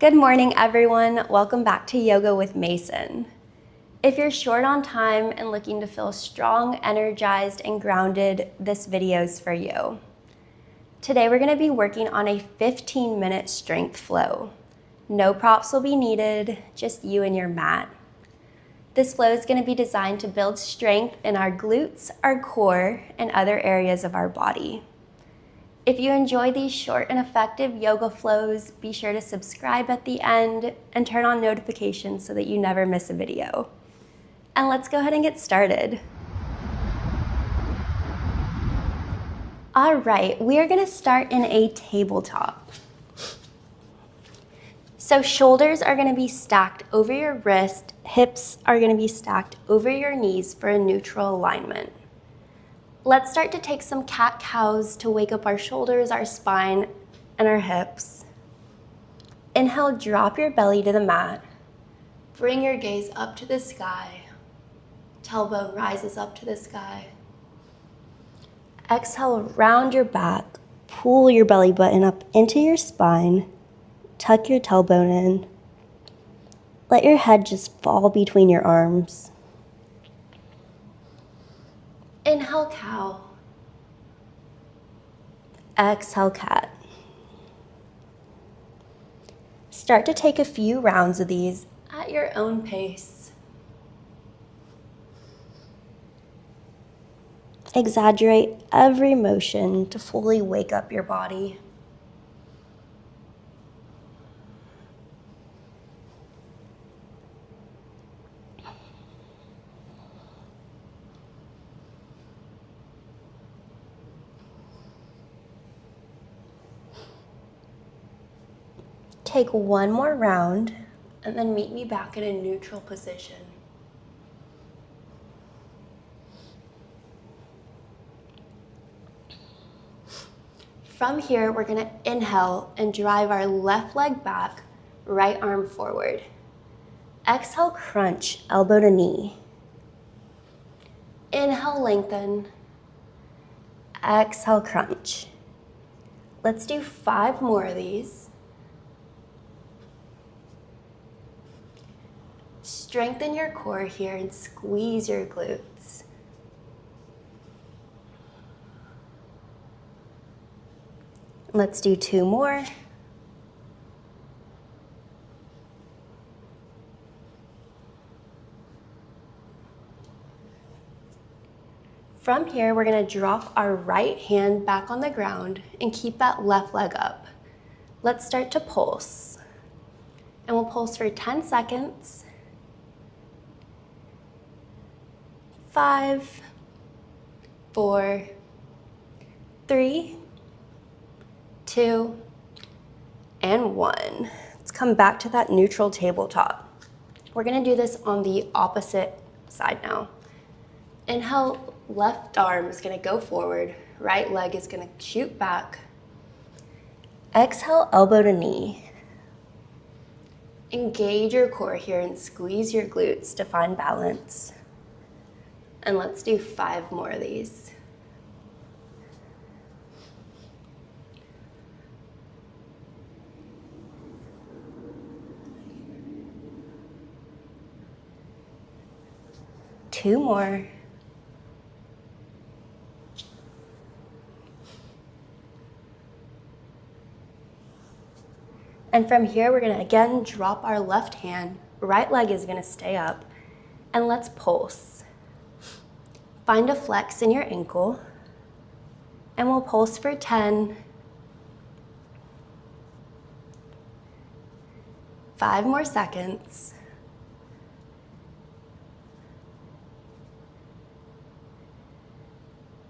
Good morning, everyone. Welcome back to Yoga with Mason. If you're short on time and looking to feel strong, energized, and grounded, this video is for you. Today, we're going to be working on a 15-minute strength flow. No props will be needed, just you and your mat. This flow is going to be designed to build strength in our glutes, our core, and other areas of our body. If you enjoy these short and effective yoga flows, be sure to subscribe at the end and turn on notifications so that you never miss a video. And let's go ahead and get started. All right, we are going to start in a tabletop. So shoulders are going to be stacked over your wrist, hips are going to be stacked over your knees for a neutral alignment. Let's start to take some cat-cows to wake up our shoulders, our spine, and our hips. Inhale, drop your belly to the mat. Bring your gaze up to the sky. Tailbone rises up to the sky. Exhale, round your back. Pull your belly button up into your spine. Tuck your tailbone in. Let your head just fall between your arms. Inhale, cow. Exhale, cat. Start to take a few rounds of these at your own pace. Exaggerate every motion to fully wake up your body. Take one more round and then meet me back in a neutral position. From here, we're going to inhale and drive our left leg back, right arm forward. Exhale, crunch, elbow to knee. Inhale, lengthen. Exhale, crunch. Let's do 5 more of these. Strengthen your core here and squeeze your glutes. Let's do 2 more. From here, we're going to drop our right hand back on the ground and keep that left leg up. Let's start to pulse. And we'll pulse for 10 seconds. 5, 4, 3, 2, and 1. Let's come back to that neutral tabletop. We're going to do this on the opposite side now. Inhale, left arm is going to go forward. Right leg is going to shoot back. Exhale, elbow to knee. Engage your core here and squeeze your glutes to find balance. And let's do 5 more of these. Two more. And from here, we're going to again drop our left hand. Right leg is going to stay up. And let's pulse. Find a flex in your ankle, and we'll pulse for 10. 5 more seconds.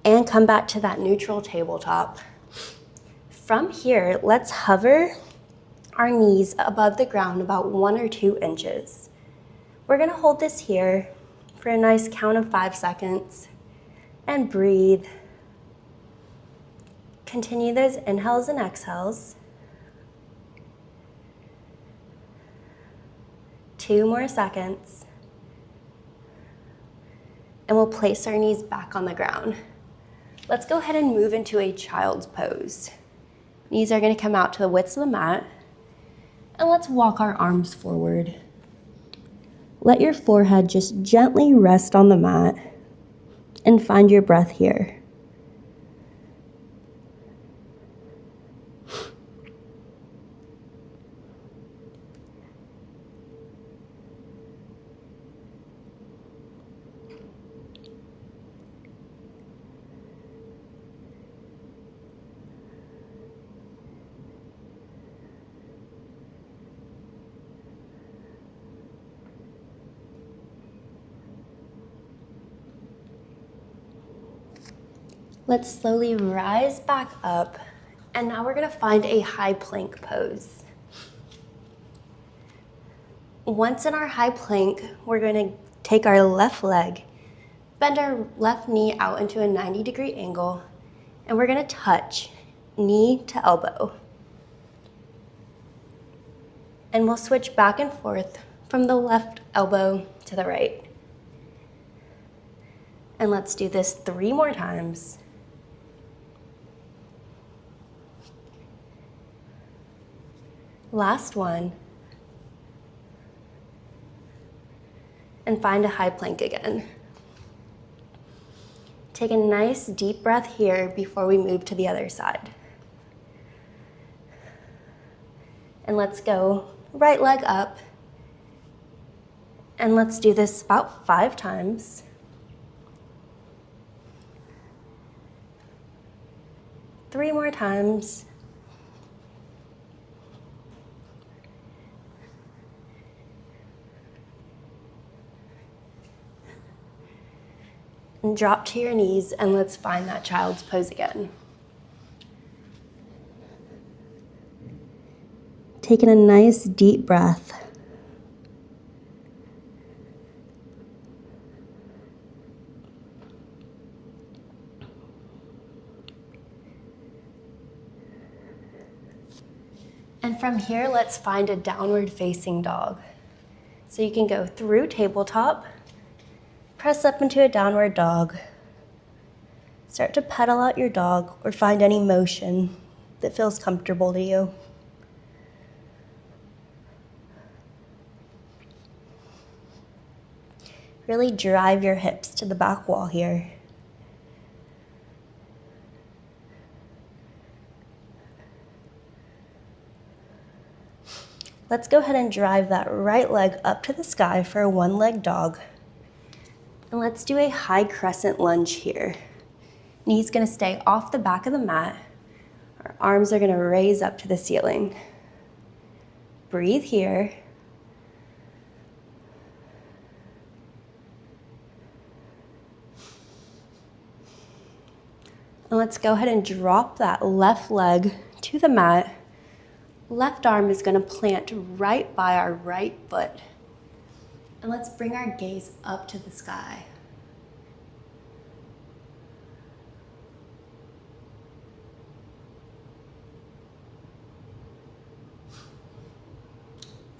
And come back to that neutral tabletop. From here, let's hover our knees above the ground about 1 or 2 inches. We're going to hold this here for a nice count of 5 seconds. And breathe. Continue those inhales and exhales. 2 more seconds. And we'll place our knees back on the ground. Let's go ahead and move into a child's pose. Knees are going to come out to the widths of the mat. And let's walk our arms forward. Let your forehead just gently rest on the mat and find your breath here. Let's slowly rise back up, and now we're gonna find a high plank pose. Once in our high plank, we're gonna take our left leg, bend our left knee out into a 90-degree angle, and we're gonna touch knee to elbow. And we'll switch back and forth from the left elbow to the right. And let's do this 3 more times. Last one. And find a high plank again. Take a nice deep breath here before we move to the other side. And let's go right leg up. And let's do this about 5 times. Three more times. And drop to your knees, and let's find that child's pose again. Taking a nice deep breath. And from here, let's find a downward facing dog. So you can go through tabletop, press up into a downward dog. Start to pedal out your dog or find any motion that feels comfortable to you. Really drive your hips to the back wall here. Let's go ahead and drive that right leg up to the sky for a one-leg dog. And let's do a high crescent lunge here. Knees gonna stay off the back of the mat. Our arms are gonna raise up to the ceiling. Breathe here. And let's go ahead and drop that left leg to the mat. Left arm is gonna plant right by our right foot. And let's bring our gaze up to the sky.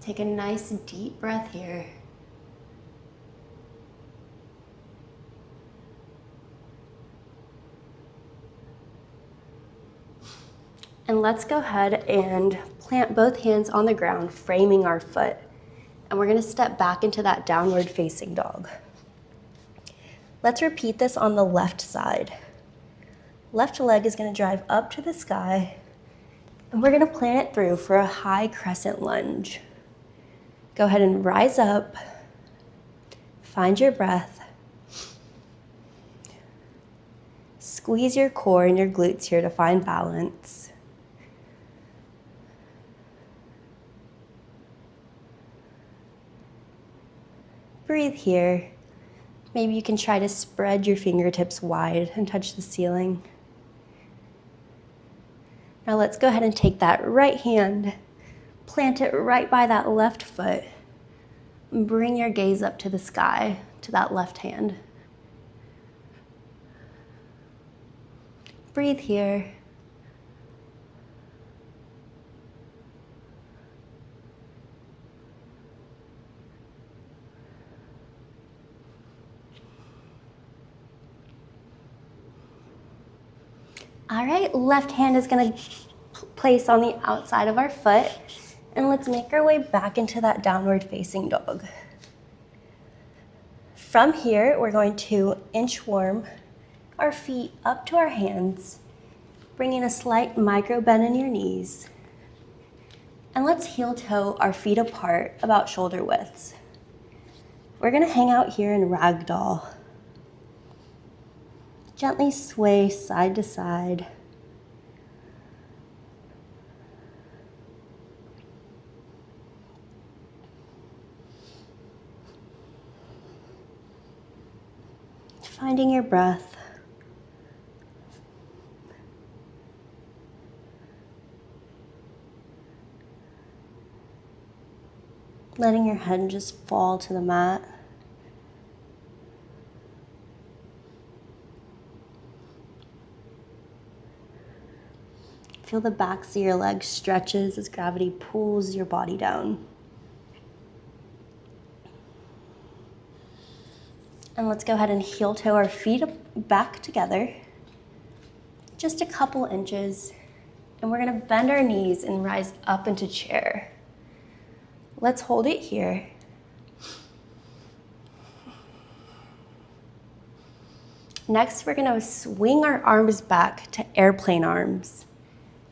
Take a nice deep breath here. And let's go ahead and plant both hands on the ground, framing our foot. And we're gonna step back into that downward facing dog. Let's repeat this on the left side. Left leg is gonna drive up to the sky, and we're gonna plant it through for a high crescent lunge. Go ahead and rise up, find your breath. Squeeze your core and your glutes here to find balance. Breathe here. Maybe you can try to spread your fingertips wide and touch the ceiling. Now let's go ahead and take that right hand, plant it right by that left foot, and bring your gaze up to the sky, to that left hand. Breathe here. All right, left hand is gonna place on the outside of our foot, And let's make our way back into that downward facing dog. From here, we're going to inchworm our feet up to our hands, bringing a slight micro bend in your knees. And let's heel toe our feet apart about shoulder widths. We're gonna hang out here in ragdoll. Gently sway side to side. Finding your breath. Letting your head just fall to the mat. Feel the backs of your legs stretches as gravity pulls your body down. And let's go ahead and heel toe our feet back together, just a couple inches. And we're gonna bend our knees and rise up into chair. Let's hold it here. Next, we're gonna swing our arms back to airplane arms.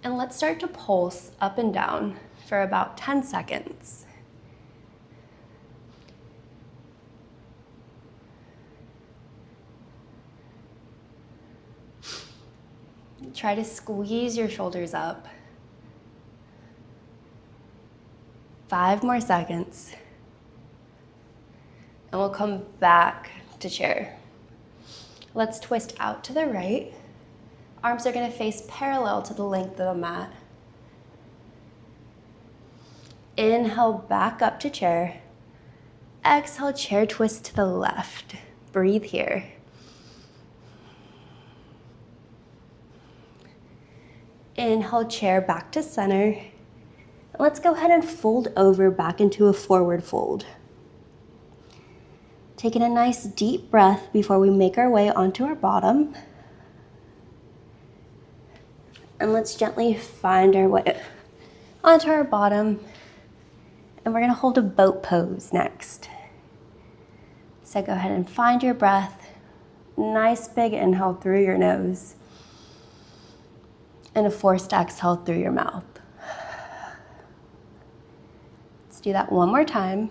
And let's start to pulse up and down for about 10 seconds. Try to squeeze your shoulders up. 5 more seconds. And we'll come back to chair. Let's twist out to the right. Arms are gonna face parallel to the length of the mat. Inhale back up to chair. Exhale, chair twist to the left. Breathe here. Inhale, chair back to center. Let's go ahead and fold over back into a forward fold. Taking a nice deep breath before we make our way onto our bottom. And let's gently find our way onto our bottom. And we're gonna hold a boat pose next. So go ahead and find your breath. Nice big inhale through your nose. And a forced exhale through your mouth. Let's do that one more time.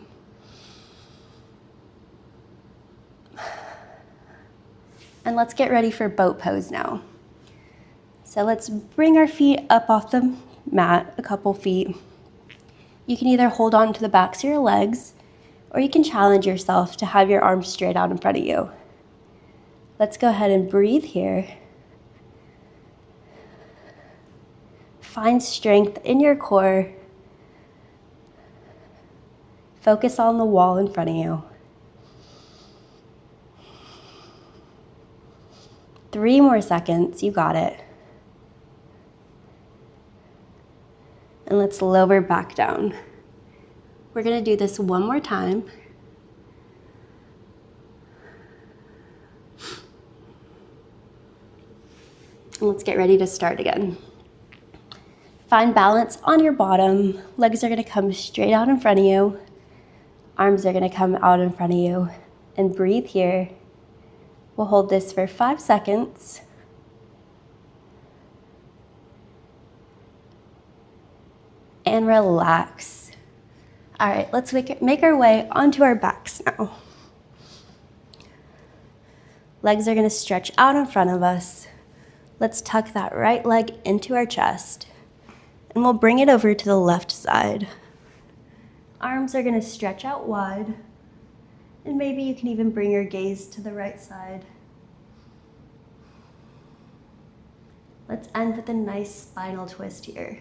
And let's get ready for boat pose now. So let's bring our feet up off the mat, a couple feet. You can either hold on to the backs of your legs, or you can challenge yourself to have your arms straight out in front of you. Let's go ahead and breathe here. Find strength in your core. Focus on the wall in front of you. 3 more seconds, you got it. And let's lower back down. We're gonna do this one more time. And let's get ready to start again. Find balance on your bottom. Legs are gonna come straight out in front of you. Arms are gonna come out in front of you. And breathe here. We'll hold this for 5 seconds. And relax. All right, let's make our way onto our backs now. Legs are gonna stretch out in front of us. Let's tuck that right leg into our chest. And we'll bring it over to the left side. Arms are gonna stretch out wide. And maybe you can even bring your gaze to the right side. Let's end with a nice spinal twist here.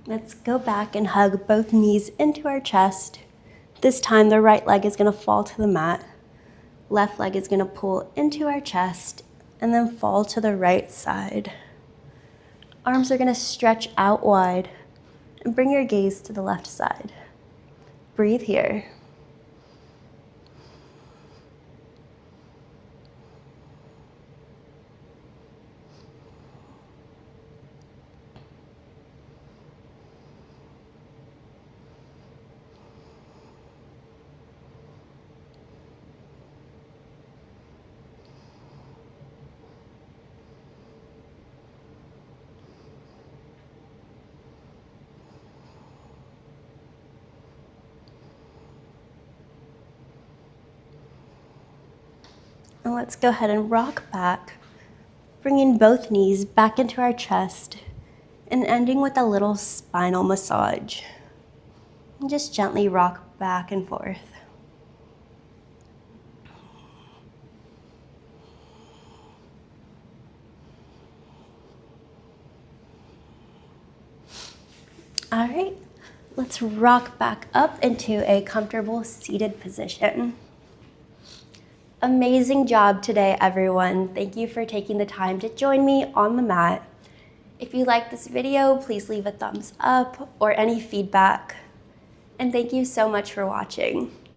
Let's go back and hug both knees into our chest. This time the right leg is going to fall to the mat. Left leg is going to pull into our chest and then fall to the right side. Arms are going to stretch out wide and bring your gaze to the left side. Breathe here. And let's go ahead and rock back, bringing both knees back into our chest and ending with a little spinal massage. And just gently rock back and forth. All right, let's rock back up into a comfortable seated position. Amazing job today, everyone. Thank you for taking the time to join me on the mat. If you like this video, please leave a thumbs up or any feedback. And thank you so much for watching.